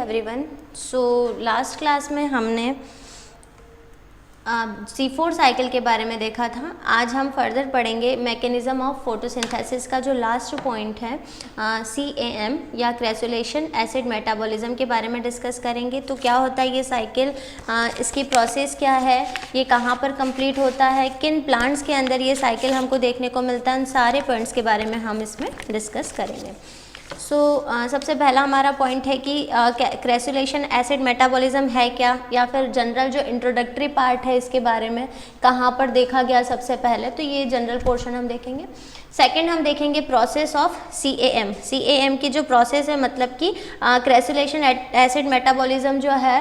Everyone. So last class में हमने C4 cycle के बारे में देखा था। आज हम फर्दर पढ़ेंगे मैकेनिज्म ऑफ फोटोसिंथेसिस का जो लास्ट पॉइंट है CAM या क्रेसुलेशन एसिड मेटाबॉलिज्म के बारे में डिस्कस करेंगे। तो क्या होता है ये साइकिल, इसकी प्रोसेस क्या है, ये कहाँ पर कंप्लीट होता है, किन प्लांट्स के अंदर ये साइकिल हमको देखने को मिलता है, उन सारे पॉइंट्स के बारे में हम इसमें डिस्कस करेंगे। सबसे पहला हमारा पॉइंट है कि क्रेसुलेशन एसिड मेटाबॉलिज्म है क्या, या फिर जनरल जो इंट्रोडक्टरी पार्ट है इसके बारे में कहाँ पर देखा गया सबसे पहले, तो ये जनरल पोर्शन हम देखेंगे। सेकंड हम देखेंगे प्रोसेस ऑफ CAM की जो प्रोसेस है, मतलब कि क्रेसुलेशन एसिड मेटाबॉलिज्म जो है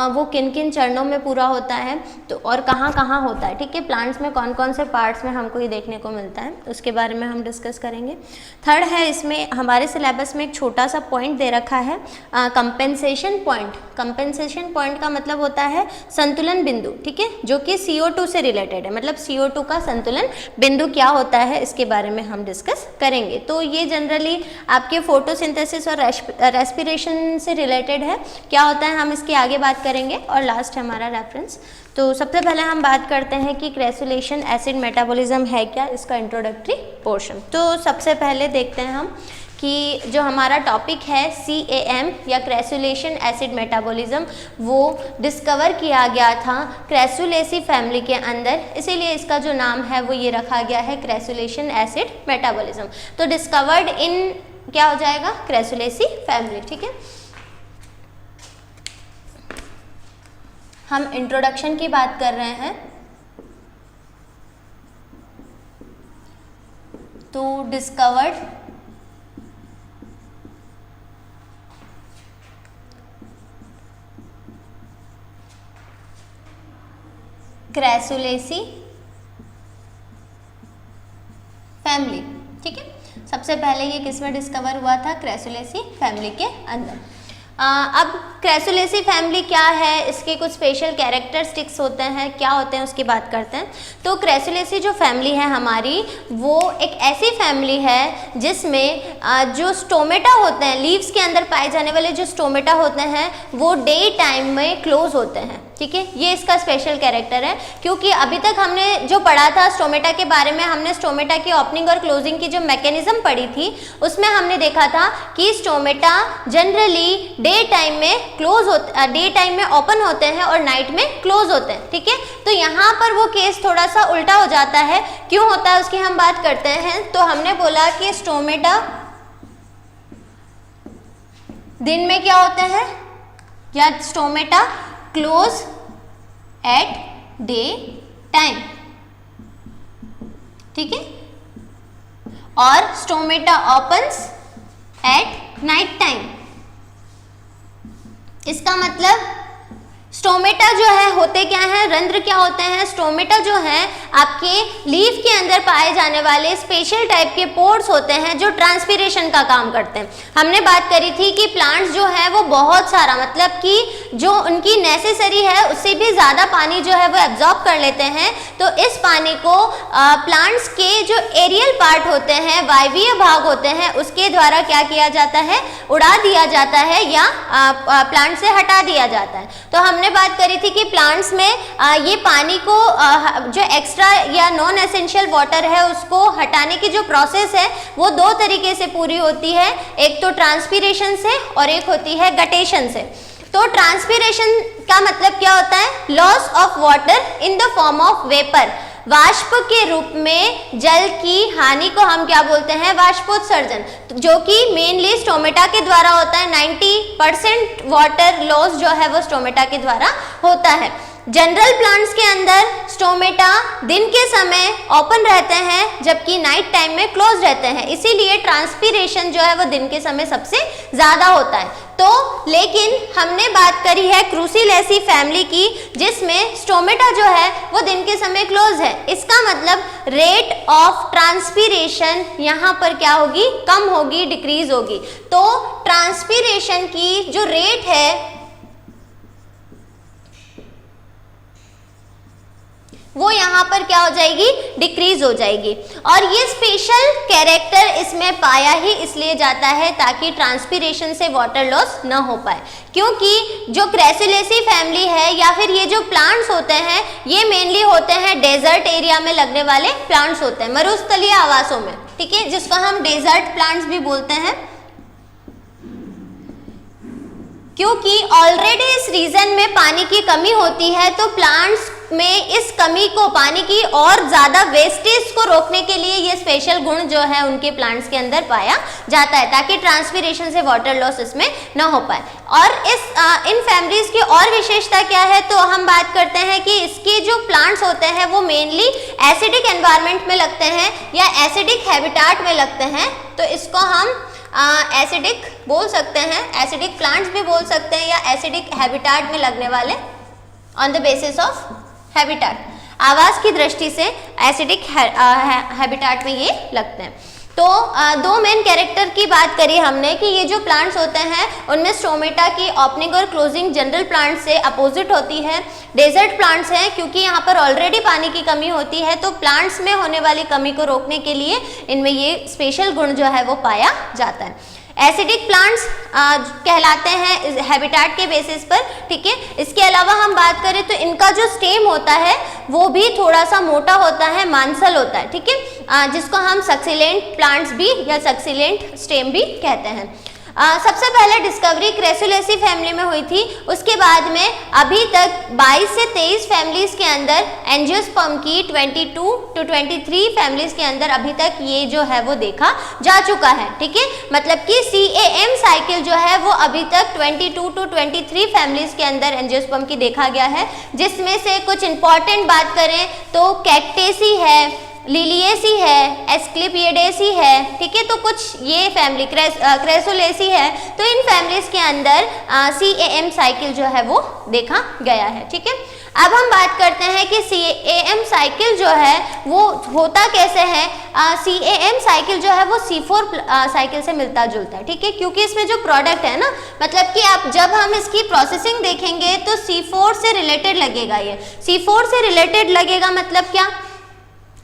वो किन किन चरणों में पूरा होता है, तो और कहाँ कहाँ होता है, ठीक है, प्लांट्स में कौन कौन से पार्ट्स में हमको ये देखने को मिलता है, उसके बारे में हम डिस्कस करेंगे। थर्ड है, इसमें हमारे सिलेबस में एक छोटा सा पॉइंट दे रखा है कंपेंसेशन पॉइंट। कंपेंसेशन पॉइंट का मतलब होता है संतुलन बिंदु, ठीक है, जो कि CO2 से रिलेटेड है, मतलब CO2 का संतुलन बिंदु क्या होता है इसके बारे में हम डिस्कस करेंगे। तो ये जनरली आपके फोटोसिंथेसिस और रेस्पिरेशन से रिलेटेड है, क्या होता है हम इसके आगे बात करेंगे। और लास्ट है हमारा रेफरेंस। तो सबसे पहले हम बात करते हैं कि क्रेसुलेशन एसिड मेटाबॉलिज्म है क्या, इसका इंट्रोडक्टरी पोर्शन। तो सबसे पहले देखते हैं हम कि जो हमारा टॉपिक है CAM या क्रेसुलेशन एसिड मेटाबॉलिज्म, वो डिस्कवर किया गया था क्रेसुलेसी फैमिली के अंदर, इसीलिए इसका जो नाम है वो ये रखा गया है क्रेसुलेशन एसिड मेटाबॉलिज्म। तो डिस्कवर्ड इन क्या हो जाएगा, क्रेसुलेसी फैमिली, ठीक है। हम इंट्रोडक्शन की बात कर रहे हैं, तो डिस्कवर्ड क्रेसुलेसी फैमिली, ठीक है। सबसे पहले ये किस में डिस्कवर हुआ था, क्रेसुलेसी फैमिली के अंदर। अब क्रेसुलेसी फैमिली क्या है, इसके कुछ स्पेशल कैरेक्टरिस्टिक्स होते हैं, क्या होते हैं उसकी बात करते हैं। तो क्रेसुलेसी जो फैमिली है हमारी, वो एक ऐसी फैमिली है जिसमें जो स्टोमेटा होते हैं, लीव्स के अंदर पाए जाने वाले जो स्टोमेटा होते हैं वो डे टाइम में क्लोज होते हैं, ठीक है। ये इसका स्पेशल कैरेक्टर है, क्योंकि अभी तक हमने जो पढ़ा था स्टोमेटा के बारे में, हमने स्टोमेटा की ओपनिंग और क्लोजिंग की जो मैकेनिज्म पढ़ी थी, उसमें हमने देखा था कि स्टोमेटा जनरली डे टाइम में क्लोज होते, डे टाइम में ओपन होते हैं और नाइट में क्लोज होते हैं, ठीक है। तो यहाँ पर वो केस थोड़ा सा उल्टा हो जाता है, क्यों होता है उसकी हम बात करते हैं। तो हमने बोला कि स्टोमेटा दिन में क्या होते हैं, या stomata close eight day time, ठीक है, और stomata opens at night time. इसका मतलब स्टोमेटा जो है होते क्या है, रंध्र क्या होते हैं, स्टोमेटा जो है आपके लीफ के अंदर पाए जाने वाले स्पेशल टाइप के पोर्स होते हैं जो ट्रांसपीरेशन का काम करते हैं। हमने बात करी थी कि प्लांट्स जो है वो बहुत सारा, मतलब कि जो उनकी नेसेसरी है उससे भी ज़्यादा पानी जो है वो एब्जॉर्ब कर लेते हैं। तो इस पानी को प्लांट्स के जो एरियल पार्ट होते हैं, वायवीय भाग होते हैं, उसके द्वारा क्या किया जाता है, उड़ा दिया जाता है या प्लांट से हटा दिया जाता है। तो हमने बात करी थी कि प्लांट्स में ये पानी को जो एक्स्ट्रा या नॉन एसेंशियल वाटर है उसको हटाने की जो प्रोसेस है वो दो तरीके से पूरी होती है, एक तो ट्रांसपीरेशन से और एक होती है गटेशन से। तो ट्रांसपीरेशन का मतलब क्या होता है, loss of water in the form of vapour, वाष्प के रूप में जल की हानि को हम क्या बोलते हैं, वाष्पोत्सर्जन, जो कि मेनली स्टोमेटा के द्वारा होता है। 90% वाटर लॉस जो है वो स्टोमेटा के द्वारा होता है। जनरल प्लांट्स के अंदर स्टोमेटा दिन के समय ओपन रहते हैं जबकि नाइट टाइम में क्लोज रहते हैं, इसीलिए ट्रांसपीरेशन जो है वो दिन के समय सबसे ज़्यादा होता है। तो लेकिन हमने बात करी है क्रूसिलेसी फैमिली की, जिसमें स्टोमेटा जो है वो दिन के समय क्लोज है। इसका मतलब रेट ऑफ ट्रांसपीरेशन यहाँ पर क्या होगी, कम होगी, डिक्रीज होगी। तो ट्रांसपीरेशन की जो रेट है वो यहाँ पर क्या हो जाएगी, डिक्रीज हो जाएगी। और ये स्पेशल कैरेक्टर इसमें पाया ही इसलिए जाता है ताकि ट्रांसपीरेशन से वाटर लॉस न हो पाए, क्योंकि जो क्रैसुलेसी फैमिली है या फिर ये जो प्लांट्स होते हैं ये मेनली होते हैं डेजर्ट एरिया में लगने वाले प्लांट्स होते हैं, मरुस्थलीय आवासों में, ठीक है, जिसको हम डेजर्ट प्लांट्स भी बोलते हैं। क्योंकि ऑलरेडी इस रीजन में पानी की कमी होती है तो प्लांट्स में इस कमी को, पानी की और ज़्यादा वेस्टेज को रोकने के लिए ये स्पेशल गुण जो है उनके प्लांट्स के अंदर पाया जाता है ताकि ट्रांसपीरेशन से वाटर लॉस इसमें न हो पाए। और इन फैमिलीज की और विशेषता क्या है, तो हम बात करते हैं कि इसके जो प्लांट्स होते हैं वो मेनली एसिडिक एनवायरनमेंट में लगते हैं या एसिडिक हैबिटाट में लगते हैं, तो इसको हम एसिडिक बोल सकते हैं, एसिडिक प्लांट्स भी बोल सकते हैं या एसिडिक हैबिटाट में लगने वाले, on the basis of habitat, आवास की दृष्टि से एसिडिक हैबिटाट में ये लगते हैं। तो दो मेन कैरेक्टर की बात करी हमने कि ये जो प्लांट्स होते हैं उनमें स्टोमेटा की ओपनिंग और क्लोजिंग जनरल प्लांट से अपोजिट होती है। डेजर्ट प्लांट्स हैं क्योंकि यहाँ पर ऑलरेडी पानी की कमी होती है तो प्लांट्स में होने वाली कमी को रोकने के लिए इनमें ये स्पेशल गुण जो है वो पाया जाता है। एसिडिक प्लांट्स कहलाते हैं हैबिटाट के बेसिस पर, ठीक है। इसके अलावा हम बात करें तो इनका जो स्टेम होता है वो भी थोड़ा सा मोटा होता है, मांसल होता है, ठीक है, जिसको हम सक्सिलेंट प्लांट्स भी या सक्सिलेंट स्टेम भी कहते हैं। सबसे पहले डिस्कवरी क्रेसुलेसी फैमिली में हुई थी, उसके बाद में अभी तक 22 से 23 फैमिलीज के अंदर एंजियोस्पर्म की 22 to 23 फैमिलीज के अंदर अभी तक ये जो है वो देखा जा चुका है, ठीक है। मतलब कि CAM साइकिल जो है वो अभी तक 22 to 23 फैमिलीज के अंदर एंजियोस्पर्म की देखा गया है, जिसमें से कुछ इंपॉर्टेंट बात करें तो कैक्टेसी है, लिलिएसी है, एस्क्लेपियडेसी है, ठीक है। तो कुछ ये फैमिली क्रेसुलेसी है, तो इन फैमिलीज के अंदर CAM साइकिल जो है वो देखा गया है, ठीक है। अब हम बात करते हैं कि CAM साइकिल जो है वो होता कैसे है। CAM साइकिल जो है वो C4 साइकिल से मिलता जुलता है, ठीक है, क्योंकि इसमें जो प्रोडक्ट है ना, मतलब कि आप जब हम इसकी प्रोसेसिंग देखेंगे तो C4 से रिलेटेड लगेगा, ये C4 से रिलेटेड लगेगा मतलब क्या,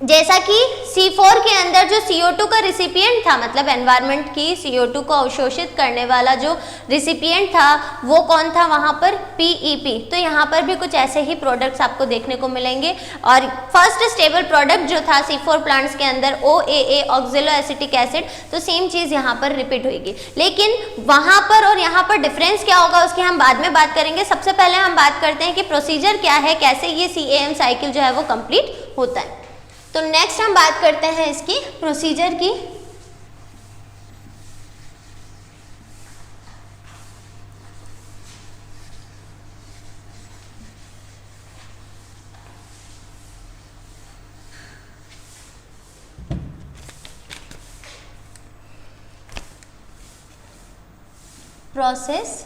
जैसा कि C4 के अंदर जो CO2 का रिसिपिएंट था, मतलब एनवायरनमेंट की CO2 को अवशोषित करने वाला जो रिसिपिएंट था वो कौन था वहाँ पर, PEP। तो यहाँ पर भी कुछ ऐसे ही प्रोडक्ट्स आपको देखने को मिलेंगे। और फर्स्ट स्टेबल प्रोडक्ट जो था C4 प्लांट्स के अंदर OAA ऑक्जेलो एसिटिक एसिड, तो सेम चीज़ यहाँ पर रिपीट होगी। लेकिन वहाँ पर और यहाँ पर डिफरेंस क्या होगा उसकी हम बाद में बात करेंगे। सबसे पहले हम बात करते हैं कि प्रोसीजर क्या है, कैसे ये CAM साइकिल जो है वो कंप्लीट होता है। तो नेक्स्ट हम बात करते हैं इसकी प्रोसीजर की। Process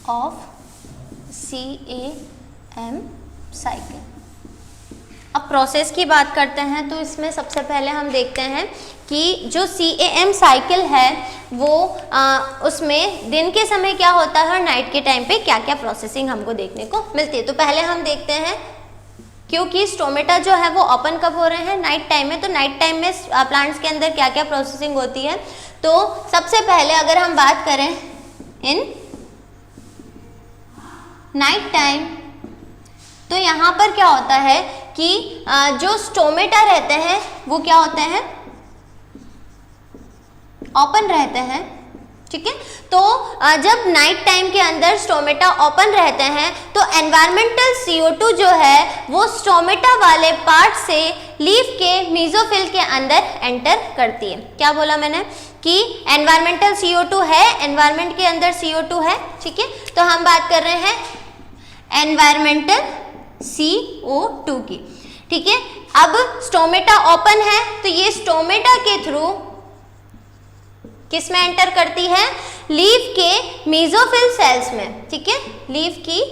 of CAM cycle. अब प्रोसेस की बात करते हैं तो इसमें सबसे पहले हम देखते हैं कि जो CAM साइकिल है वो उसमें दिन के समय क्या होता है और नाइट के टाइम पे क्या क्या प्रोसेसिंग हमको देखने को मिलती है। तो पहले हम देखते हैं क्योंकि स्टोमेटा जो है वो ओपन कब हो रहे हैं, नाइट टाइम में, तो नाइट टाइम में प्लांट्स के अंदर क्या क्या प्रोसेसिंग होती है। तो सबसे पहले अगर हम बात करें इन नाइट टाइम, तो यहाँ पर क्या होता है कि जो स्टोमेटा रहते हैं वो क्या होते हैं, ओपन रहते हैं, ठीक है। तो जब नाइट टाइम के अंदर स्टोमेटा ओपन रहते हैं तो एनवायरमेंटल CO2 जो है वो स्टोमेटा वाले पार्ट से लीफ के मीजोफिल के अंदर एंटर करती है। क्या बोला मैंने कि एनवायरमेंटल CO2 है, एनवायरमेंट के अंदर CO2 है, ठीक है। तो हम बात कर रहे हैं एनवायरमेंटल CO2 की, ठीक है। अब स्टोमेटा ओपन है तो ये स्टोमेटा के थ्रू किस में एंटर करती है, लीफ के मीजोफिल सेल्स में, ठीक है, लीफ की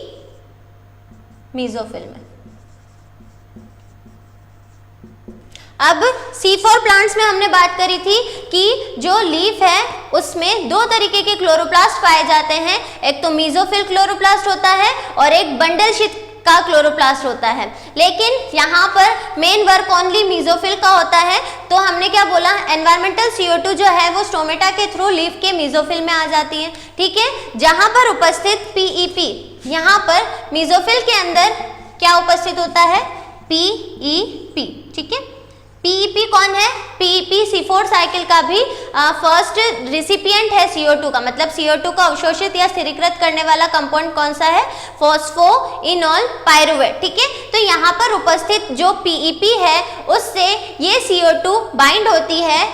मीजोफिल में। अब C4 प्लांट्स में हमने बात करी थी कि जो लीफ है उसमें दो तरीके के क्लोरोप्लास्ट पाए जाते हैं, एक तो मीजोफिल क्लोरोप्लास्ट होता है और एक बंडल शीथ का क्लोरोप्लास्ट होता है, लेकिन यहाँ पर मेन वर्क ओनली मेसोफिल का होता है। तो हमने क्या बोला, एनवायरमेंटल CO2 जो है वो स्टोमेटा के थ्रू लीफ के मेसोफिल में आ जाती है, ठीक है। जहाँ पर उपस्थित PEP, यहाँ पर मेसोफिल के अंदर क्या उपस्थित होता है, PEP, ठीक है। PEP कौन है, PEP C4 साइकिल का भी फर्स्ट रिसिपिएंट है CO2 का, मतलब CO2 को अवशोषित या स्थिरीकृत करने वाला कंपाउंड कौन सा है, फॉस्फोइनोल पायरुवेट, ठीक है। तो यहाँ पर उपस्थित जो PEP है उससे ये CO2 बाइंड होती है,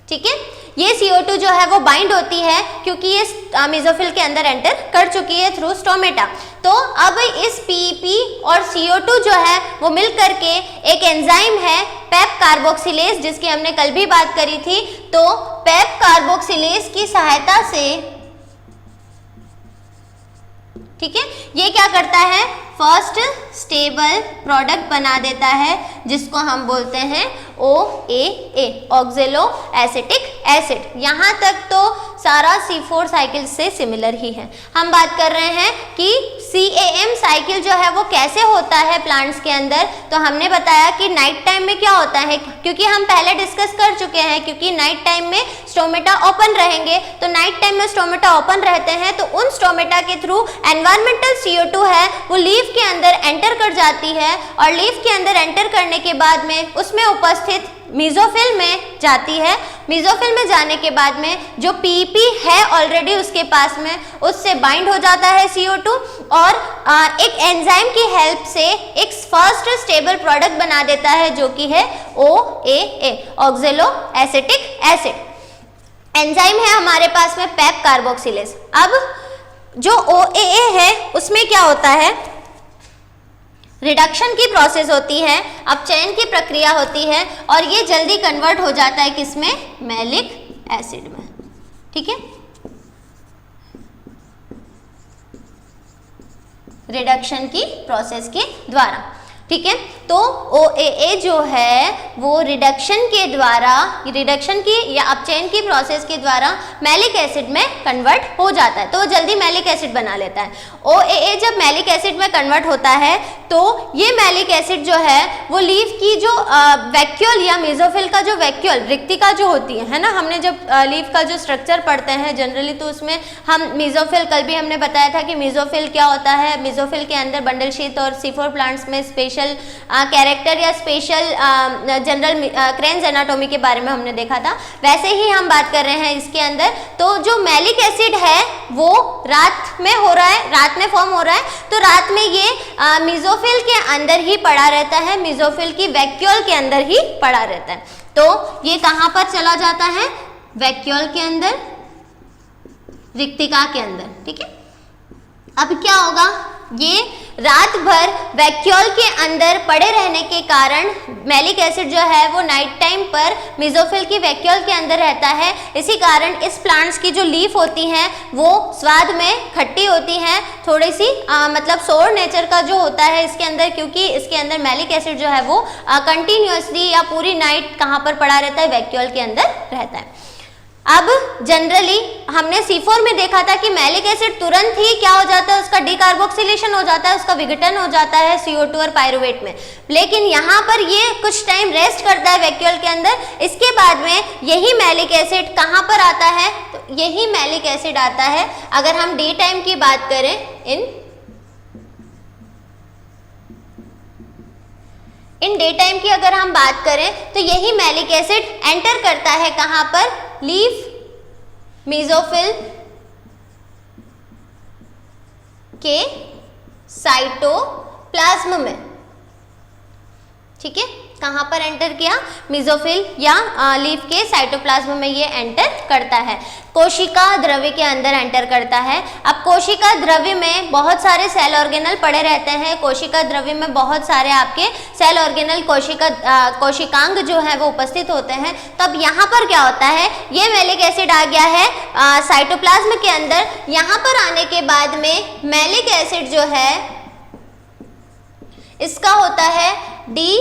ठीक है। ये CO2 जो है वो बाइंड होती है क्योंकि ये मेसोफिल के अंदर एंटर कर चुकी है थ्रू स्टोमेटा। तो अब इस PEP और CO2 जो है वो मिल करके एक एंजाइम है पेप कार्बोक्सिलेज, जिसकी हमने कल भी बात करी थी। तो पेप कार्बोक्सिलेज की सहायता से, ठीक है, ये क्या करता है, फर्स्ट स्टेबल प्रोडक्ट बना देता है जिसको हम बोलते हैं OAA, ऑक्जेलो एसिटिक एसिड। यहाँ तक तो सारा C4 साइकिल से सिमिलर ही है। हम बात कर रहे हैं कि CAM साइकिल जो है वो कैसे होता है प्लांट्स के अंदर। तो हमने बताया कि नाइट टाइम में क्या होता है, क्योंकि हम पहले डिस्कस कर चुके हैं, क्योंकि नाइट टाइम में स्टोमेटा ओपन रहेंगे। तो नाइट टाइम में स्टोमेटा ओपन रहते हैं तो उन स्टोमेटा के थ्रू एनवायरमेंटल CO2 है वो लीफ के अंदर एंटर कर जाती है, और लीफ के अंदर एंटर करने के बाद में उसमें उपस्थित मेसोफिल में जाती है। मेसोफिल में जाने के बाद में जो PEP है ऑलरेडी उसके पास में, उससे बाइंड हो जाता है CO2 और एक एंजाइम की हेल्प से एक फर्स्ट स्टेबल प्रोडक्ट बना देता है जो कि है OAA, ऑक्जेलो एसिटिक एसिड। एंजाइम है हमारे पास में पेप कार्बोक्सिलेज। अब जो OAA है उसमें क्या होता है, रिडक्शन की प्रोसेस होती है, अपचयन की प्रक्रिया होती है, और ये जल्दी कन्वर्ट हो जाता है किसमें, मैलिक एसिड में, ठीक है। रिडक्शन की प्रोसेस के द्वारा, ठीक है। तो OAA जो है वो रिडक्शन के द्वारा, रिडक्शन की या अपचयन की प्रोसेस के द्वारा मैलिक एसिड में कन्वर्ट हो जाता है, तो वो जल्दी मैलिक एसिड बना लेता है। OAA जब मैलिक एसिड में कन्वर्ट होता है तो ये मैलिक एसिड जो है वो लीफ की जो वैक्यूल या मेसोफिल का जो वैक्यूल रिक्तिका जो होती है ना, हमने जब लीफ का जो स्ट्रक्चर पढ़ते हैं जनरली तो उसमें हम मेसोफिल, कल भी हमने बताया था कि मेसोफिल क्या होता है। मेसोफिल के अंदर बंडल शीथ और C4 प्लांट्स में स्पेशल कैरेक्टर या स्पेशल जनरल क्रेन्स एनाटॉमी के बारे में हमने देखा था, वैसे ही हम बात कर रहे हैं इसके अंदर। तो जो मैलिक एसिड है वो रात में हो रहा है, रात में फॉर्म हो रहा है, तो रात में ये मेसोफिल के अंदर ही पड़ा रहता है, मेसोफिल की वैक्यूल के अंदर ही पड़ा रहता है। तो ये कहाँ पर चला जाता है, वैक्यूल के अंदर, रिक्तिका के अंदर, ठीक है। अब क्या होगा, ये रात भर वैक्यूल के अंदर पड़े रहने के कारण मैलिक एसिड जो है वो नाइट टाइम पर मेसोफिल की वैक्यूल के अंदर रहता है। इसी कारण इस प्लांट्स की जो लीफ होती हैं वो स्वाद में खट्टी होती हैं, थोड़ी सी मतलब सोर नेचर का जो होता है इसके अंदर, क्योंकि इसके अंदर मैलिक एसिड जो है वो कंटिन्यूसली या पूरी नाइट कहाँ पर पड़ा रहता है, वैक्यूल के अंदर रहता है। अब जनरली हमने C4 में देखा था कि मैलिक एसिड तुरंत ही क्या हो जाता है, उसका डिकार्बोक्सिलेशन हो जाता है, उसका विघटन हो जाता है CO2 और पायरुवेट में। लेकिन यहाँ पर ये कुछ टाइम रेस्ट करता है वैक्यूल के अंदर। इसके बाद में यही मैलिक एसिड कहाँ पर आता है, तो यही मैलिक एसिड आता है, अगर हम डे टाइम की बात करें, इन डे टाइम की अगर हम बात करें तो यही मैलिक एसिड एंटर करता है कहाँ पर, लीफ मेसोफिल के साइटोप्लाज्म में, ठीक है। कहाँ पर एंटर किया, मेसोफिल या लीफ के साइटोप्लाज्म में ये एंटर करता है, कोशिका द्रव्य के अंदर एंटर करता है। अब कोशिका द्रव्य में बहुत सारे सेल ऑर्गेनल पड़े रहते हैं, कोशिका द्रव्य में बहुत सारे आपके सेल ऑर्गेनल कोशिकांग जो है वो उपस्थित होते हैं। तब यहाँ पर क्या होता है, ये मैलिक एसिड आ गया है साइटोप्लाज्म के अंदर। यहाँ पर आने के बाद में मैलिक एसिड जो है इसका होता है डी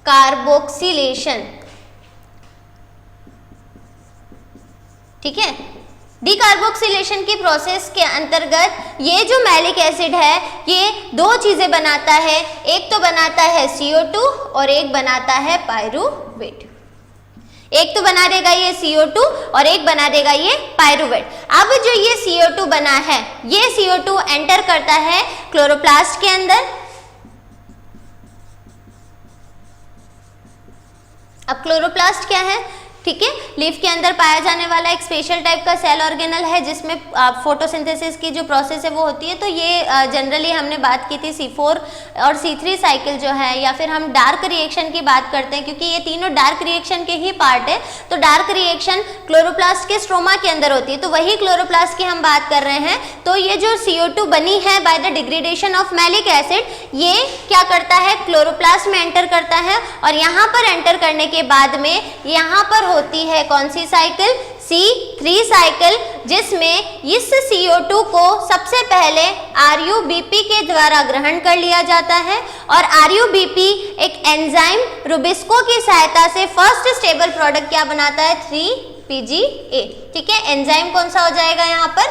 कार्बोक्सिलेशन, ठीक है। डिकार्बोक्सिलेशन की प्रोसेस के अंतर्गत ये जो मैलिक एसिड है ये दो चीजें बनाता है, एक तो बनाता है CO2 और एक बनाता है पायरुवेट। एक तो बना देगा ये CO2 और एक बना देगा ये पायरुवेट। अब जो ये CO2 बना है ये CO2 एंटर करता है क्लोरोप्लास्ट के अंदर। अब क्लोरोप्लास्ट क्या है, ठीक है, लीफ के अंदर पाया जाने वाला एक स्पेशल टाइप का सेल ऑर्गेनल है जिसमें फोटोसिंथेसिस की जो प्रोसेस है वो होती है। तो ये जनरली हमने बात की थी C4 और C3 साइकिल जो है, या फिर हम डार्क रिएक्शन की बात करते हैं क्योंकि ये तीनों डार्क रिएक्शन के ही पार्ट है। तो डार्क रिएक्शन क्लोरोप्लास्ट के स्ट्रोमा के अंदर होती है, तो वही क्लोरोप्लास्ट की हम बात कर रहे हैं। तो ये जो CO2 बनी है by the degradation of malic acid, ये क्या करता है, क्लोरोप्लास्ट में एंटर करता है और यहाँ पर एंटर करने के बाद में यहाँ पर होती है कौन सी साइकिल, C3 साइकिल, जिसमें इस CO2 को सबसे पहले RuBP के द्वारा ग्रहण कर लिया जाता है और RuBP एक एंजाइम रुबिस्को की सहायता से फर्स्ट स्टेबल प्रोडक्ट क्या बनाता है, 3-PGA। ठीक है, एंजाइम कौन सा हो जाएगा यहाँ पर,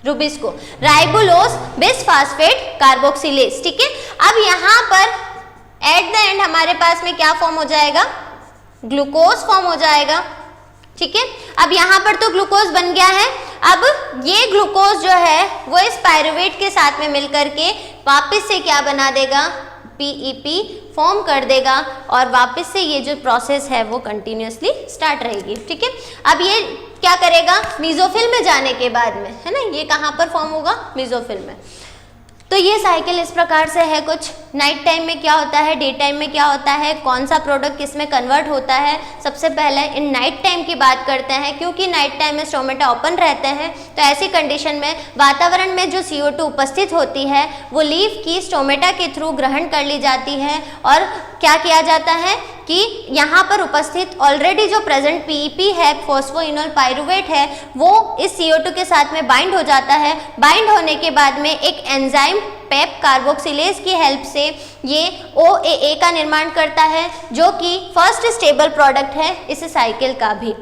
रुबिस्को, राइबोलोज बिसफास्फेट कार्बोक्सिलेज। ठीक है, अब यहाँ पर एट द एंड हमारे पास में क्या फॉर्म हो जाएगा, ग्लूकोज फॉर्म हो जाएगा। ठीक है, अब यहाँ पर तो ग्लूकोज बन गया है। अब ये ग्लूकोज जो है वो इस पायरुवेट के साथ में मिलकर के वापस से क्या बना देगा, PEP फॉर्म कर देगा और वापस से ये जो प्रोसेस है वो कंटिन्यूसली स्टार्ट रहेगी। ठीक है, अब ये क्या करेगा, मेसोफिल में जाने के बाद में, है ना, ये कहाँ पर फॉर्म होगा, मेसोफिल में। तो ये साइकिल इस प्रकार से है कुछ। नाइट टाइम में क्या होता है, डे टाइम में क्या होता है, कौन सा प्रोडक्ट किस में कन्वर्ट होता है। सबसे पहले इन नाइट टाइम की बात करते हैं, क्योंकि नाइट टाइम में स्टोमेटा ओपन रहते हैं। तो ऐसी कंडीशन में वातावरण में जो CO2 उपस्थित होती है वो लीफ की स्टोमेटा के थ्रू ग्रहण कर ली जाती है और क्या किया जाता है कि यहाँ पर उपस्थित ऑलरेडी जो प्रेजेंट PEP है, फॉस्फोइनोल पायरुवेट है, वो इस CO2 के साथ में बाइंड हो जाता है। बाइंड होने के बाद में एक एंजाइम पेप कार्बोक्सिलेज की हेल्प से ये OAA का निर्माण करता है, जो कि फर्स्ट स्टेबल प्रोडक्ट है इस साइकिल का भी।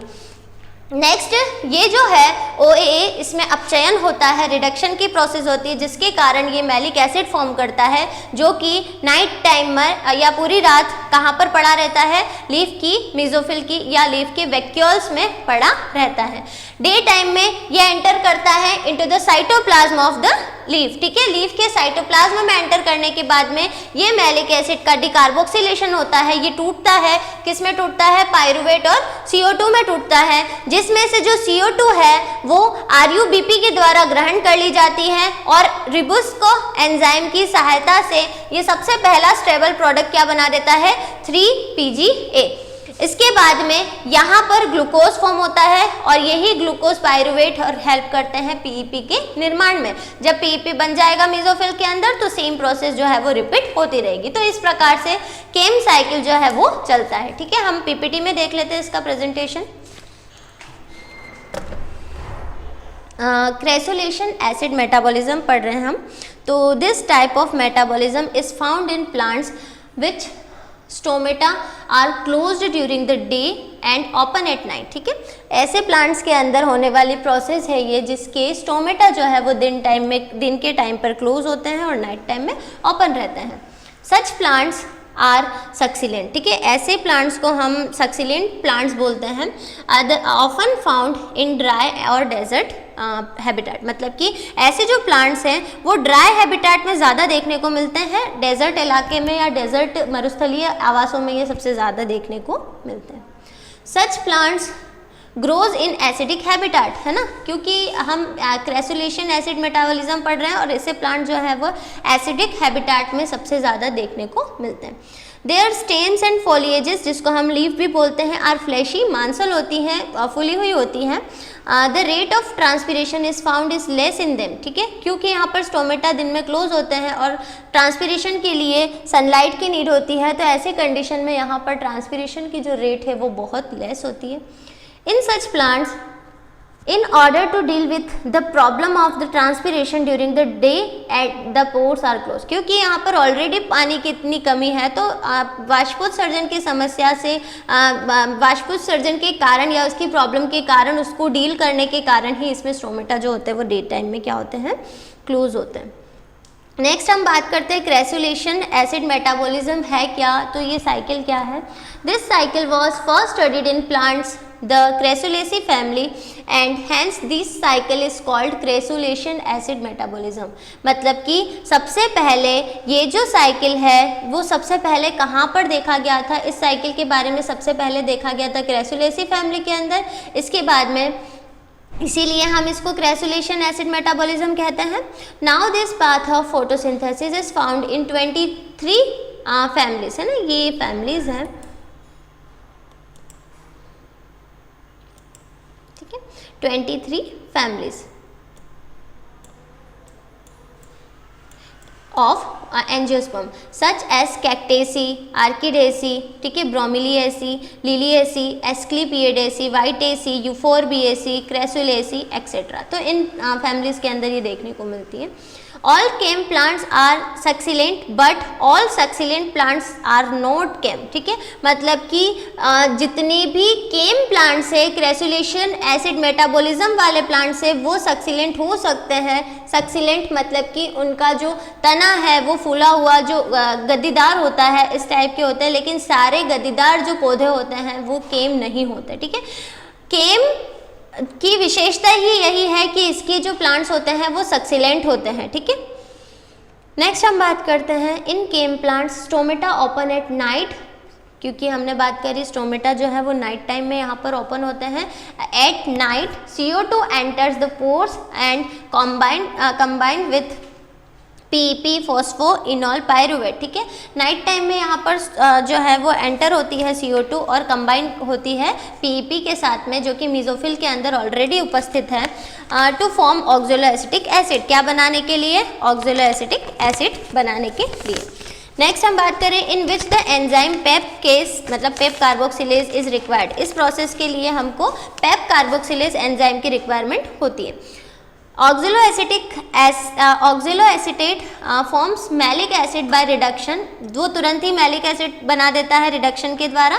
नेक्स्ट ये जो है OAA, इसमें अपचयन होता है, रिडक्शन की प्रोसेस होती है, जिसके कारण ये मैलिक एसिड फॉर्म करता है, जो कि नाइट टाइम में या पूरी रात कहाँ पर पड़ा रहता है, लीफ की मेसोफिल की या लीफ के वैक्यूल्स में पड़ा रहता है। डे टाइम में ये एंटर करता है into the cytoplasm of the leaf. ठीक है, लीफ के साइटोप्लाज्म में एंटर करने के बाद में ये मैलिक एसिड का डिकार्बोक्सिलेशन होता है। ये टूटता है, किस में टूटता है, पायरुवेट और CO2 में टूटता है, जिसमें से जो CO2 है वो RuBP के द्वारा ग्रहण कर ली जाती है और रिबुस्को एंजाइम की सहायता से ये सबसे पहला स्टेबल प्रोडक्ट क्या बना देता है, 3-PGA। इसके बाद में यहाँ पर ग्लूकोज फॉर्म होता है और यही ग्लूकोज पायरुवेट और हेल्प करते हैं PEP के निर्माण में। जब PEP बन जाएगा मेसोफिल के अंदर तो सेम प्रोसेस जो है वो रिपीट होती रहेगी। तो इस प्रकार से केम साइकिल जो है वो चलता है। ठीक है, हम PPT में देख लेते हैं इसका प्रेजेंटेशन। क्रेसोलेशन एसिड मेटाबॉलिज्म पढ़ रहे हैं हम। तो this type of metabolism is found in plants which stomata are closed during the day and open at night. ठीक है, ऐसे प्लांट्स के अंदर होने वाली प्रोसेस है ये, जिसके स्टोमेटा जो है वो दिन के टाइम पर क्लोज होते हैं और नाइट टाइम में ओपन रहते हैं। Such plants are succulent. ठीक है, ऐसे प्लांट्स को हम सक्सिलेंट प्लांट्स बोलते हैं। ऑफन फाउंड इन ड्राई और डेजर्ट हैबिटेट, मतलब कि ऐसे जो प्लांट्स हैं वो ड्राई हैबिटेट में ज़्यादा देखने को मिलते हैं, डेजर्ट इलाके में या डेजर्ट मरुस्थलीय आवासों में ये सबसे ज़्यादा देखने को मिलते हैं। Such plants grows in acidic habitat, है ना, क्योंकि हम क्रेसुलेशन एसिड मेटाबॉलिज्म पढ़ रहे हैं और ऐसे प्लांट जो है वो एसिडिक हैबिटेट में सबसे ज़्यादा देखने को मिलते हैं। देयर स्टेम्स एंड फोलिएजेस, जिसको हम लीफ भी बोलते हैं, आर फ्लैशी, मांसल होती हैं, फूली हुई होती हैं। The rate of transpiration is found is less in them. ठीक है, क्योंकि यहाँ पर स्टोमेटा दिन में क्लोज होते हैं और ट्रांसपिरेशन के लिए सनलाइट की नीड होती है, तो ऐसे कंडीशन में यहाँ पर ट्रांसपिरेशन की जो रेट है वो बहुत लेस होती है। In such plants In order to deal with the problem of the transpiration during the day at the pores are closed, क्योंकि यहाँ पर ऑलरेडी पानी की इतनी कमी है तो वाष्पोत्सर्जन की समस्या से वाष्पोत्सर्जन के कारण या उसकी प्रॉब्लम के कारण उसको डील करने के कारण ही इसमें स्टोमेटा जो होते हैं वो डे टाइम में क्या होते हैं, क्लोज होते हैं। नेक्स्ट हम बात करते हैं क्रेसुलेशन एसिड मेटाबॉलिज्म है क्या, तो ये साइकिल क्या है। This cycle was first studied in plants the Crassulaceae family and hence this cycle is called Crassulacean acid metabolism. मतलब कि सबसे पहले ये जो साइकिल है वो सबसे पहले कहाँ पर देखा गया था, इस साइकिल के बारे में सबसे पहले देखा गया था क्रेसुलेसी फैमिली के अंदर। इसके बाद में इसीलिए हम इसको क्रेसुलेशन एसिड मेटाबॉलिज्म कहते हैं। Now this path of photosynthesis is found in 23 families, है ना, ये फैमिलीज हैं, ठीक है, 23 families of angiosperm such as Cactaceae, Orchidaceae, ठीक है, Bromeliaceae, Liliaceae, Asclepiadaceae, Vitaceae, Euphorbiaceae, Crassulaceae etcetera. तो इन फैमिलीज के अंदर ये देखने को मिलती है। All CAM plants are succulent but all succulent plants are not CAM, ठीक है, मतलब कि जितने भी केम प्लांट्स है क्रेसुलेशन एसिड मेटाबॉलिज्म वाले प्लांट्स है वो सक्सिलेंट हो सकते हैं। सक्सिलेंट मतलब कि उनका जो तना है वो फूला हुआ जो गद्दीदार होता है, इस टाइप के होते हैं, लेकिन सारे गद्दीदार जो पौधे होते हैं वो केम नहीं होते, ठीक है। केम की विशेषता ही यही है कि इसके जो प्लांट्स होते हैं वो सक्सिलेंट होते हैं, ठीक है। नेक्स्ट हम बात करते हैं in CAM plants stomata open at night, क्योंकि हमने बात करी स्टोमेटा जो है वो नाइट टाइम में यहाँ पर ओपन होते हैं। At night CO2 enters the pores and combined with PEP phospho इनॉल pyruvate, ठीक है। नाइट टाइम में यहाँ पर जो है वो एंटर होती है CO2 और कंबाइन होती है PEP के साथ में, जो कि मीजोफिल के अंदर ऑलरेडी उपस्थित है, टू फॉर्म ऑक्सोलोएसिटिक एसिड, क्या बनाने के लिए, ऑक्सोलोएसिटिक एसिड बनाने के लिए। नेक्स्ट हम बात करें in which the enzyme PEP case मतलब पेप कार्बोक्सिलेज इज रिक्वायर्ड। इस प्रोसेस के लिए हमको पेप कार्बोक्सिलेज एंजाइम की रिक्वायरमेंट होती है। Oxaloacetate forms malic acid by reduction, वो तुरंत ही मैलिक एसिड बना देता है रिडक्शन के द्वारा।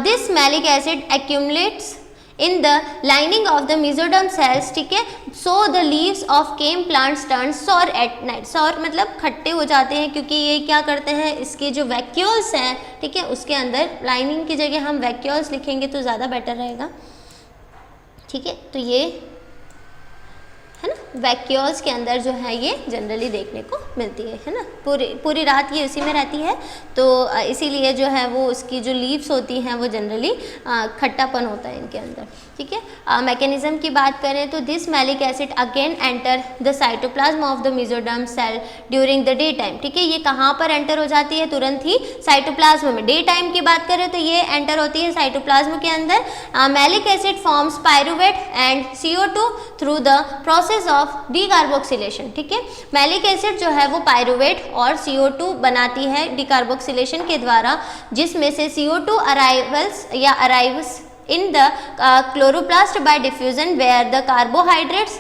This malic acid accumulates in the lining of the mesoderm cells, ठीक है। So the leaves of CAM plants turn sour at night, sour मतलब खट्टे हो जाते हैं, क्योंकि ये क्या करते हैं, इसके जो वैक्यूल्स हैं, ठीक है, उसके अंदर लाइनिंग की जगह हम वैक्यूल्स लिखेंगे तो ज़्यादा बेटर रहेगा, ठीक है। तो ये है ना, वैक्यूल्स के अंदर जो है ये जनरली देखने को मिलती है ना, पूरी रात ये उसी में रहती है, तो इसीलिए जो है वो उसकी जो लीव्स होती हैं वो जनरली खट्टापन होता है इनके अंदर, ठीक है। मैकेनिज्म की बात करें तो this malic acid again enter the cytoplasm of the mesoderm cell during the day time, ठीक है। ये कहाँ पर एंटर हो जाती है, तुरंत ही साइटोप्लाज्म में। डे टाइम की बात करें तो ये एंटर होती है साइटोप्लाज्म के अंदर। Malic acid forms pyruvate and CO2 through the process of decarboxylation, ठीक है। मैलिक एसिड जो है वो पायरुवेट और CO2 बनाती है डीकार्बोक्सिलेशन के द्वारा, जिसमें से CO2 arrives in the chloroplast by diffusion where the carbohydrates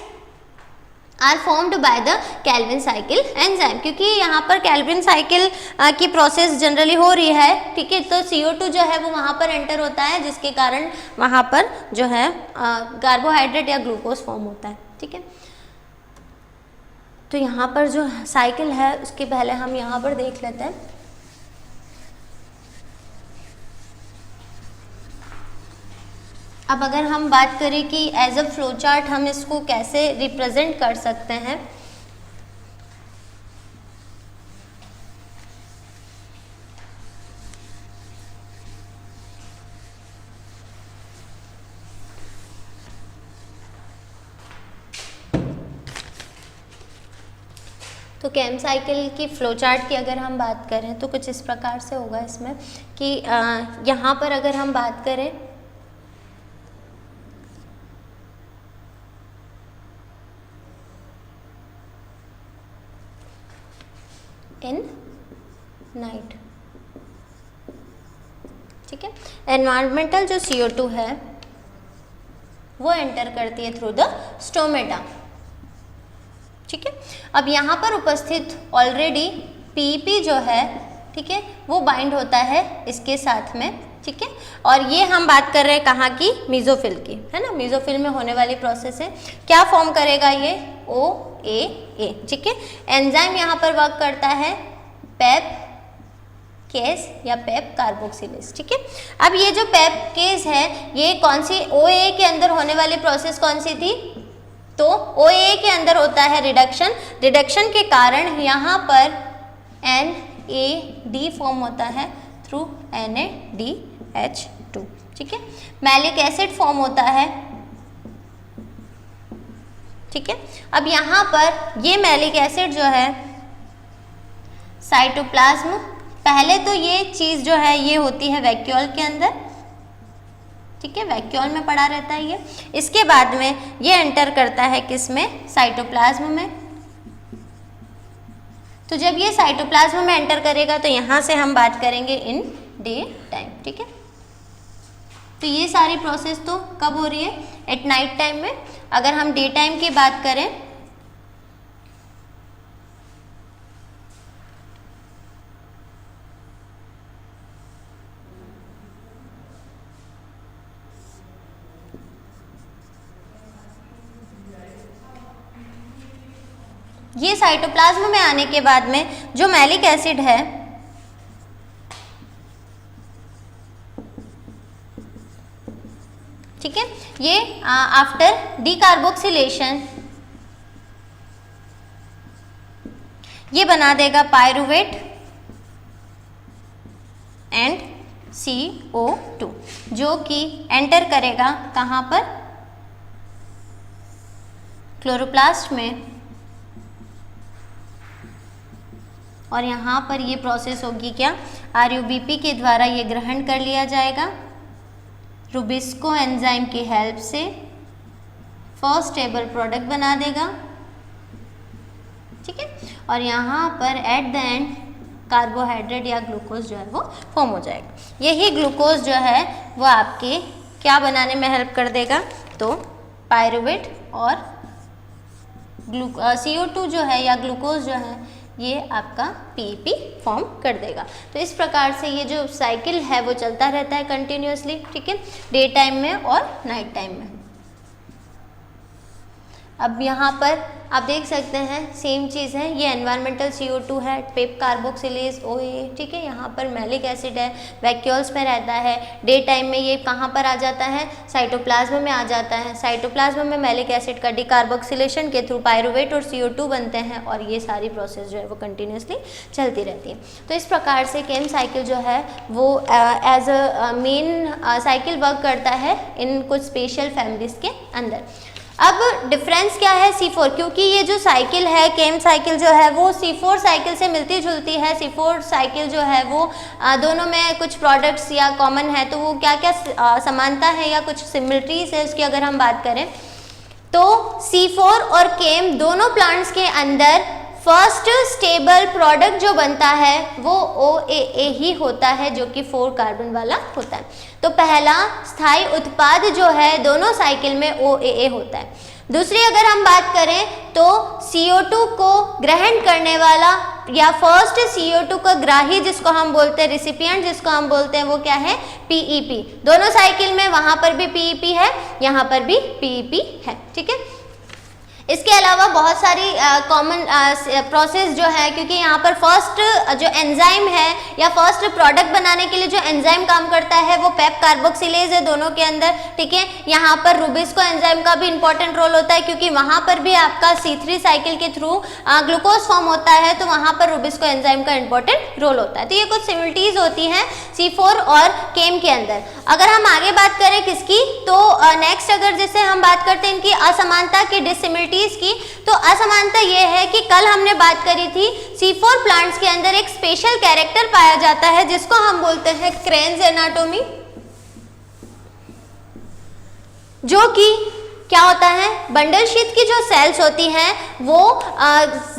are formed by the Calvin cycle enzyme, क्योंकि यहाँ पर कैल्विन साइकिल की प्रोसेस जनरली हो रही है, ठीक है। तो CO2 जो है वो वहाँ पर एंटर होता है, जिसके कारण वहाँ पर जो है कार्बोहाइड्रेट या ग्लूकोज फॉर्म होता है, ठीक है। तो यहाँ पर जो साइकिल है उसके पहले हम यहाँ पर देख लेते हैं। अब अगर हम बात करें कि एज अ फ्लो चार्ट हम इसको कैसे रिप्रेजेंट कर सकते हैं, तो केम साइकिल की फ्लो चार्ट की अगर हम बात करें तो कुछ इस प्रकार से होगा इसमें कि यहाँ पर अगर हम बात करें इन नाइट, ठीक है। एनवायरमेंटल जो CO2 है वो एंटर करती है थ्रू द स्टोमेटा। ठीक है, अब यहाँ पर उपस्थित ऑलरेडी पीईपी जो है, ठीक है, वो बाइंड होता है इसके साथ में। ठीक है, और ये हम बात कर रहे हैं कहाँ की, मीजोफिल की, है ना, मीजोफिल में होने वाली प्रोसेस है। क्या फॉर्म करेगा ये, OAA। ठीक है, एंजाइम यहाँ पर वर्क करता है पेप केस या पेप कार्बोक्सिलेज। ठीक है, अब ये जो पेप केस है ये कौन सी, OAA के अंदर होने वाली प्रोसेस कौन सी थी, तो OAA के अंदर होता है रिडक्शन। रिडक्शन के कारण यहाँ पर NAD फॉर्म होता है थ्रू NADH2। ठीक है, मैलिक एसिड फॉर्म होता है। ठीक है, अब यहाँ पर ये मैलिक एसिड जो है साइटोप्लाज्म, पहले तो ये चीज़ जो है ये होती है वैक्यूल के अंदर। ठीक है, वैक्यूल में पड़ा रहता है ये, इसके बाद में ये एंटर करता है किस में, साइटोप्लाज्म में। तो जब ये साइटोप्लाज्म में एंटर करेगा तो यहाँ से हम बात करेंगे इन डे टाइम। ठीक है, तो ये सारी प्रोसेस तो कब हो रही है, एट नाइट टाइम में। अगर हम डे टाइम की बात करें ये साइटोप्लाज्म में आने के बाद में जो मैलिक एसिड है, ठीक है, ये आफ्टर डीकार्बोक्सिलेशन ये बना देगा पायरुवेट एंड CO2, जो कि एंटर करेगा कहाँ पर, क्लोरोप्लास्ट में, और यहाँ पर ये प्रोसेस होगी क्या, RUBP के द्वारा ये ग्रहण कर लिया जाएगा रुबिस्को एंजाइम की हेल्प से, फर्स्ट स्टेबल प्रोडक्ट बना देगा। ठीक है, और यहाँ पर एट द एंड कार्बोहाइड्रेट या ग्लूकोज जो है वो फॉर्म हो जाएगा। यही ग्लूकोज जो है वो आपके क्या बनाने में हेल्प कर देगा, तो पायरुवेट और CO2 जो है या ग्लूकोज जो है ये आपका PEP फॉर्म कर देगा। तो इस प्रकार से ये जो साइकिल है वो चलता रहता है कंटिन्यूसली। ठीक है, डे टाइम में और नाइट टाइम में। अब यहाँ पर आप देख सकते हैं सेम चीज़ है, ये एनवायरमेंटल CO2 है, पेप कार्बोक्सिलेज OAA। ठीक है, यहाँ पर मैलिक एसिड है, वैक्यूल्स में रहता है। डे टाइम में ये कहाँ पर आ जाता है, साइटोप्लाज्म में आ जाता है। साइटोप्लाज्म में मैलिक एसिड का डीकार्बोक्सिलेशन के थ्रू पायरुवेट और CO2 बनते हैं, और ये सारी प्रोसेस जो है वो कंटिन्यूसली चलती रहती है। तो इस प्रकार से केम साइकिल जो है वो as a main cycle work करता है इन कुछ स्पेशल फैमिलीज के अंदर। अब डिफरेंस क्या है C4, क्योंकि ये जो साइकिल है केम साइकिल जो है वो C4 साइकिल से मिलती जुलती है। C4 साइकिल जो है वो दोनों में कुछ प्रोडक्ट्स या कॉमन है, तो वो क्या क्या समानता है या कुछ सिमिलरिटीज है उसकी अगर हम बात करें तो C4 और केम दोनों प्लांट्स के अंदर फर्स्ट स्टेबल प्रोडक्ट जो बनता है वो OAA ही होता है, जो कि 4 कार्बन वाला होता है। तो पहला स्थायी उत्पाद जो है दोनों साइकिल में OAA होता है। दूसरी अगर हम बात करें तो CO2 को ग्रहण करने वाला या फर्स्ट CO2 का ग्राही जिसको हम बोलते हैं, रिसिपिएंट जिसको हम बोलते हैं, वो क्या है, PEP। दोनों साइकिल में वहां पर भी PEP है, यहाँ पर भी PEP है। ठीक है, इसके अलावा बहुत सारी कॉमन प्रोसेस जो है, क्योंकि यहाँ पर फर्स्ट जो एंजाइम है या फर्स्ट प्रोडक्ट बनाने के लिए जो एंजाइम काम करता है वो पेप कार्बोक्सिलेज है दोनों के अंदर। ठीक है, यहाँ पर रुबिस्को एंजाइम का भी इंपॉर्टेंट रोल होता है, क्योंकि वहाँ पर भी आपका C3 साइकिल के थ्रू ग्लूकोज फॉर्म होता है, तो वहाँ पर रुबिस्को एंजाइम का इंपॉर्टेंट रोल होता है। तो ये कुछ सिमिलरिटीज होती हैं C4 और केम के अंदर। अगर हम आगे बात करें किसकी, तो नेक्स्ट अगर जैसे हम बात करते हैं इनकी असमानता की, डिसिमिलरिटी की, तो असमानता यह है कि कल हमने बात करी थी C4 प्लांट्स के अंदर एक स्पेशल कैरेक्टर पाया जाता है जिसको हम बोलते हैं क्रेन्स एनाटोमी, जो कि क्या होता है, बंडल शीथ की जो सेल्स होती हैं वो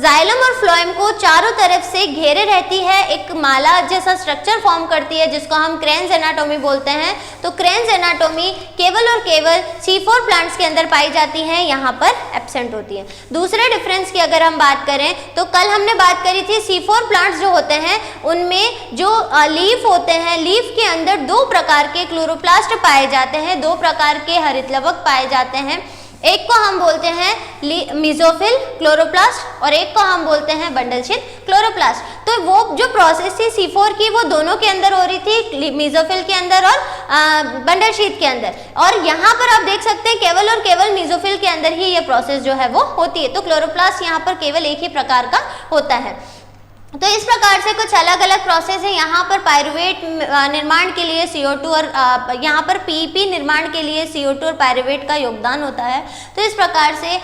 जाइलम और फ्लोएम को चारों तरफ से घेरे रहती है, एक माला जैसा स्ट्रक्चर फॉर्म करती है जिसको हम क्रेन्स एनाटोमी बोलते हैं। तो क्रेन्स एनाटोमी केवल और केवल C4 प्लांट्स के अंदर पाई जाती है, यहाँ पर एब्सेंट होती है। दूसरे डिफरेंस की अगर हम बात करें तो कल हमने बात करी थी C4 प्लांट्स जो होते हैं उनमें जो लीफ होते हैं, लीफ के अंदर दो प्रकार के क्लोरोप्लास्ट पाए जाते हैं, दो प्रकार के हरितलवक पाए जाते हैं। एक को हम बोलते हैं मीजोफिल क्लोरोप्लास्ट और एक को हम बोलते हैं बंडल शीथ क्लोरोप्लास्ट। तो वो जो प्रोसेस थी C4 की वो दोनों के अंदर हो रही थी, मीजोफिल के अंदर और बंडल शीथ के अंदर। और यहाँ पर आप देख सकते हैं केवल और केवल मीजोफिल के अंदर ही ये प्रोसेस जो है वो होती है। तो क्लोरोप्लास्ट यहाँ पर केवल एक ही प्रकार का होता है। तो इस प्रकार से कुछ अलग अलग प्रोसेस है। यहाँ पर पायरुवेट निर्माण के लिए CO2 और यहाँ पर PEP निर्माण के लिए CO2 और पायरुवेट का योगदान होता है। तो इस प्रकार से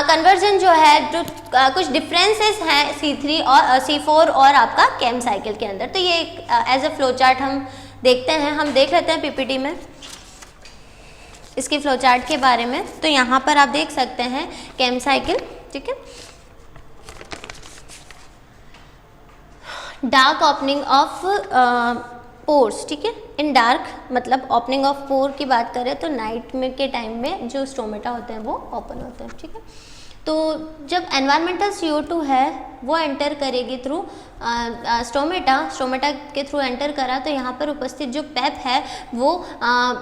कन्वर्जन जो है, जो कुछ डिफरेंसेस हैं C3 और C4 और आपका केम साइकिल के अंदर। तो ये एज अ फ्लो चार्ट हम देखते हैं, हम देख लेते हैं PPT में इसकी फ्लो चार्ट के बारे में। तो यहाँ पर आप देख सकते हैं केम साइकिल, ठीक है। डार्क ओपनिंग ऑफ पोर्स, ठीक है। इन डार्क मतलब ओपनिंग ऑफ पोर की बात करें तो नाइट में के टाइम में जो स्टोमेटा होते हैं वो ओपन होते हैं, ठीक है। तो जब एनवायरमेंटल CO2 है वो एंटर करेगी थ्रू स्टोमेटा के थ्रू एंटर करा तो यहाँ पर उपस्थित जो पेप है वो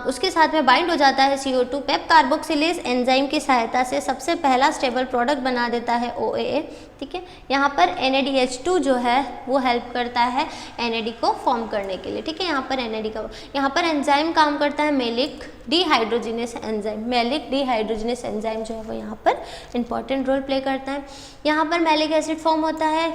उसके साथ में बाइंड हो जाता है CO2। पेप कार्बोक्सिलेज एंजाइम की सहायता से सबसे पहला स्टेबल प्रोडक्ट बना देता है OAA, ठीक है। यहाँ पर NADH2 जो है वो हेल्प करता है NAD को फॉर्म करने के लिए, ठीक है। यहाँ पर NAD का यहाँ पर एंजाइम काम करता है malic dehydrogenase enzyme. Malic dehydrogenase enzyme जो है वो यहाँ पर इंपॉर्टेंट रोल प्ले करता है। यहाँ पर मैलिक एसिड फॉर्म होता है,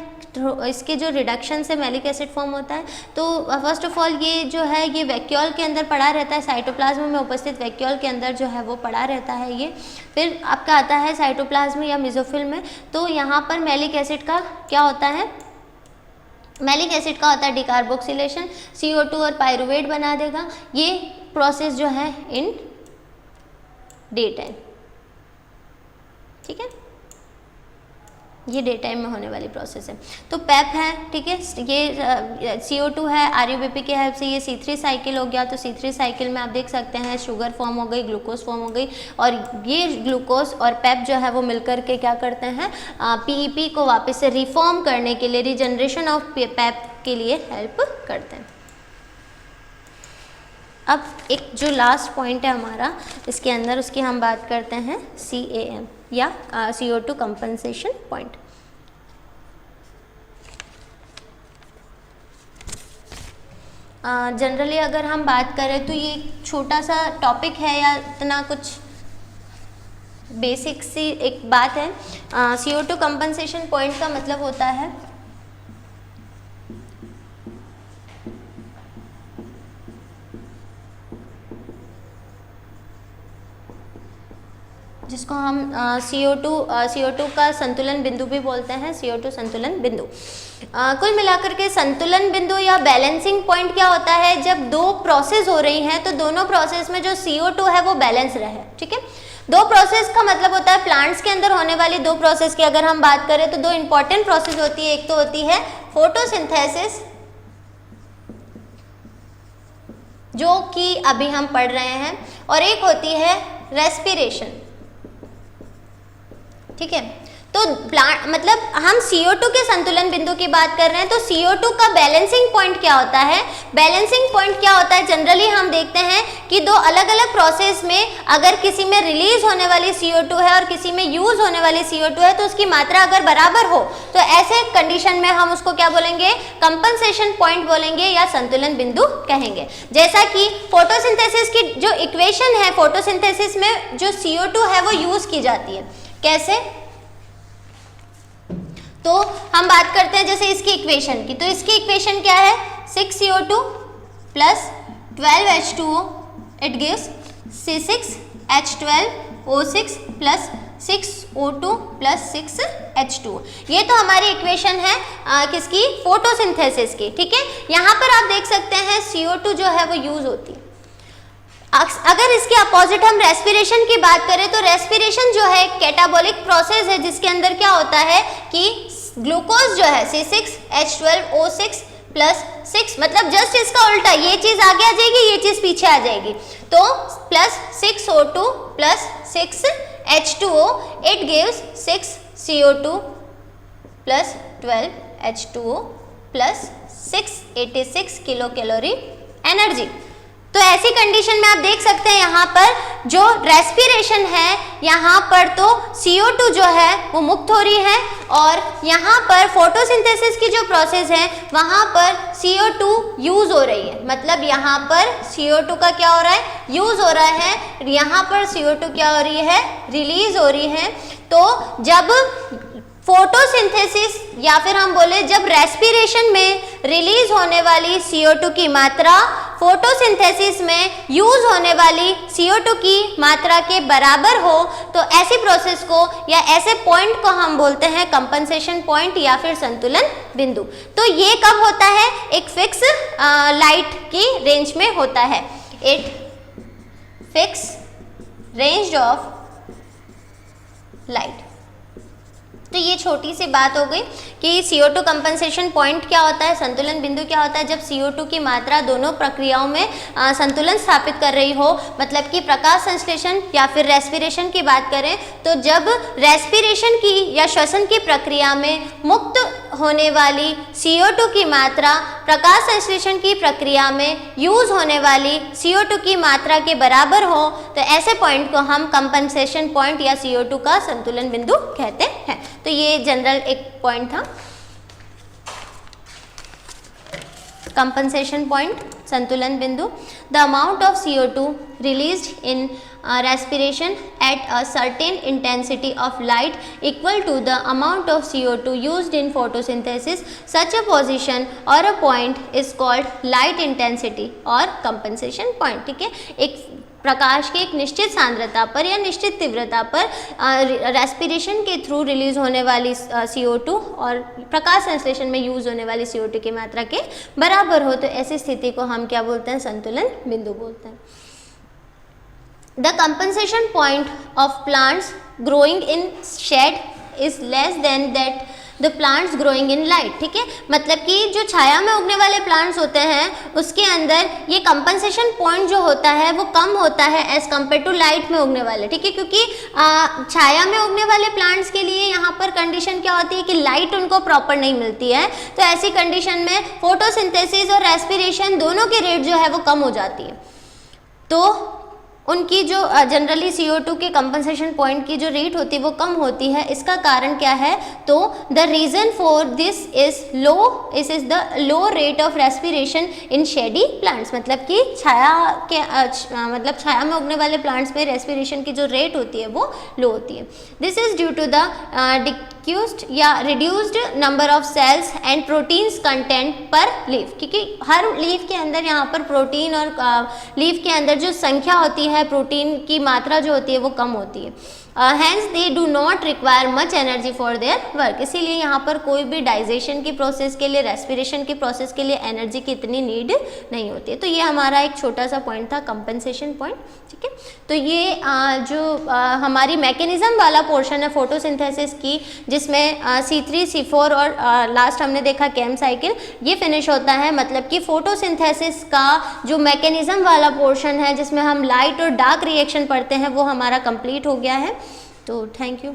इसके जो रिडक्शन से मैलिक एसिड फॉर्म होता है। तो फर्स्ट ऑफ ऑल ये जो है ये वैक्यूल के अंदर पड़ा रहता है, साइटोप्लाज्म में उपस्थित वैक्यूल के अंदर जो है वो पड़ा रहता है ये। फिर आपका आता है साइटोप्लाज्म या मेसोफिल में। तो यहाँ पर मैलिक एसिड का क्या होता है, मैलिक एसिड का होता है डिकार्बोक्सिलेशन, CO2 और पायरुवेट बना देगा। ये प्रोसेस जो है इन डे टाइम, ठीक है, ये डे टाइम में होने वाली प्रोसेस है। तो पेप है, ठीक है, ये CO2 है, RUBP के हेल्प से ये C3 साइकिल हो गया। तो C3 साइकिल में आप देख सकते हैं शुगर फॉर्म हो गई, ग्लूकोज फॉर्म हो गई, और ये ग्लूकोज और पेप जो है वो मिलकर के क्या करते हैं, PEP को वापस से रिफॉर्म करने के लिए, रीजनरेशन ऑफ पेप के लिए हेल्प करते हैं। अब एक जो लास्ट पॉइंट है हमारा इसके अंदर, उसकी हम बात करते हैं CAM या CO2 कंपनसेशन पॉइंट। जनरली अगर हम बात करें तो ये छोटा सा टॉपिक है या इतना कुछ बेसिक सी एक बात है। CO2 कंपनसेशन पॉइंट का मतलब होता है जिसको हम CO2 का संतुलन बिंदु भी बोलते हैं, CO2 संतुलन बिंदु। कुल मिलाकर के संतुलन बिंदु या बैलेंसिंग पॉइंट क्या होता है, जब दो प्रोसेस हो रही हैं तो दोनों प्रोसेस में जो CO2 है वो बैलेंस रहे, ठीक है। दो प्रोसेस का मतलब होता है प्लांट्स के अंदर होने वाली दो प्रोसेस की अगर हम बात करें तो दो इंपॉर्टेंट प्रोसेस होती है। एक तो होती है फोटोसिंथेसिस जो कि अभी हम पढ़ रहे हैं, और एक होती है रेस्पिरेशन, ठीक है। तो प्लांट मतलब हम CO2 के संतुलन बिंदु की बात कर रहे हैं तो CO2 का बैलेंसिंग पॉइंट क्या होता है, बैलेंसिंग पॉइंट क्या होता है, जनरली हम देखते हैं कि दो अलग अलग प्रोसेस में अगर किसी में रिलीज होने वाली CO2 है और किसी में यूज होने वाली CO2 है तो उसकी मात्रा अगर बराबर हो तो ऐसे कंडीशन में हम उसको क्या बोलेंगे, कंपनसेशन पॉइंट बोलेंगे या संतुलन बिंदु कहेंगे। जैसा कि फोटोसिंथेसिस की जो इक्वेशन है, फोटोसिंथेसिस में जो CO2 है वो यूज की जाती है, कैसे, तो हम बात करते हैं जैसे इसकी इक्वेशन की। तो इसकी इक्वेशन क्या है, 6CO2 plus 12H2O it gives C6H12O6 plus 6O2 plus 6H2O। ये तो हमारी इक्वेशन है किसकी, फोटोसिंथेसिस की, ठीक है। यहाँ पर आप देख सकते हैं CO2 जो है वो यूज होती है। अगर इसके अपोजिट हम रेस्पिरेशन की बात करें तो रेस्पिरेशन जो है कैटाबोलिक प्रोसेस है जिसके अंदर क्या होता है कि ग्लूकोज जो है C6H12O6 प्लस 6, मतलब जस्ट इसका उल्टा, ये चीज आगे आ जाएगी, ये चीज पीछे आ जाएगी, तो plus 6O2 plus 6H2O, it gives 6CO2 plus 12H2O plus 686 kilo calorie energy. तो ऐसी कंडीशन में आप देख सकते हैं यहाँ पर जो रेस्पिरेशन है, यहाँ पर तो CO2 जो है वो मुक्त हो रही है और यहाँ पर फोटोसिंथेसिस की जो प्रोसेस है वहाँ पर CO2 यूज हो रही है, मतलब यहाँ पर CO2 का क्या हो रहा है, यूज हो रहा है, यहाँ पर CO2 क्या हो रही है, रिलीज हो रही है। तो जब फोटोसिंथेसिस या फिर हम बोले जब रेस्पिरेशन में रिलीज होने वाली CO2 की मात्रा फोटोसिंथेसिस में यूज होने वाली CO2 की मात्रा के बराबर हो तो ऐसी प्रोसेस को या ऐसे पॉइंट को हम बोलते हैं कंपनसेशन पॉइंट या फिर संतुलन बिंदु। तो ये कब होता है, एक फिक्स लाइट की रेंज में होता है, it fix range of light. तो ये छोटी सी बात हो गई कि CO2 कंपनसेशन पॉइंट क्या होता है, संतुलन बिंदु क्या होता है, जब CO2 की मात्रा दोनों प्रक्रियाओं में संतुलन स्थापित कर रही हो, मतलब कि प्रकाश संश्लेषण या फिर रेस्पिरेशन की बात करें तो जब रेस्पिरेशन की या श्वसन की प्रक्रिया में मुक्त होने वाली CO2 की मात्रा प्रकाश संश्लेषण की प्रक्रिया में यूज होने वाली CO2 की मात्रा के बराबर हो तो ऐसे पॉइंट को हम कंपनसेशन पॉइंट या CO2 का संतुलन बिंदु कहते हैं। तो ये जनरल एक पॉइंट था, कंपनसेशन पॉइंट, संतुलन बिंदु। The amount of CO2 released in respiration at a certain intensity of light equal to the amount of CO2 used in photosynthesis. Such a position or a point is called light intensity or compensation point। ठीक है, एक प्रकाश के एक निश्चित सांद्रता पर या निश्चित तीव्रता पर रेस्पिरेशन के थ्रू रिलीज होने वाली CO2 और प्रकाश संश्लेषण में यूज होने वाली CO2 की मात्रा के बराबर हो तो ऐसी स्थिति को हम क्या बोलते हैं, संतुलन बिंदु बोलते हैं। The compensation point of plants growing in shade is less than that the plants growing in light। ठीक है, मतलब कि जो छाया में उगने वाले प्लांट्स होते हैं उसके अंदर ये कंपनसेशन पॉइंट जो होता है वो कम होता है एज कम्पेयर टू लाइट में उगने वाले। ठीक है, क्योंकि छाया में उगने वाले प्लांट्स के लिए यहाँ पर कंडीशन क्या होती है कि लाइट उनको प्रॉपर नहीं मिलती है, तो ऐसी कंडीशन में फोटोसिंथेसिस और रेस्पिरेशन दोनों की रेट जो है वो कम हो जाती है। तो उनकी जो जनरली CO2 के कंपनसेशन पॉइंट की जो रेट होती है वो कम होती है। इसका कारण क्या है, तो the reason for this is the low rate of respiration in shady plants, मतलब कि छाया के मतलब छाया में उगने वाले प्लांट्स में रेस्पिरेशन की जो रेट होती है वो लो होती है। This is due to the decreased या reduced number of cells and proteins content per leaf, क्योंकि हर लीफ के अंदर यहाँ पर प्रोटीन और लीफ के अंदर जो संख्या होती है प्रोटीन की मात्रा जो होती है वो कम होती है। Hence they do not require much energy for their work, इसीलिए यहाँ पर कोई भी डाइजेशन की प्रोसेस के लिए, रेस्पिरेशन की प्रोसेस के लिए एनर्जी की इतनी नीड नहीं होती है। तो ये हमारा एक छोटा सा पॉइंट था, कंपनसेशन पॉइंट। ठीक है, तो ये जो हमारी मैकेनिज्म वाला पोर्शन है फोटोसिंथेसिस की, जिसमें C3 C4 और लास्ट हमने देखा केम साइकिल, ये फिनिश होता है। मतलब कि फोटोसिंथेसिस का जो मैकेनिज्म वाला पोर्शन है जिसमें हम लाइट और डार्क रिएक्शन पढ़ते हैं वो हमारा कंप्लीट हो गया है। तो थैंक यू।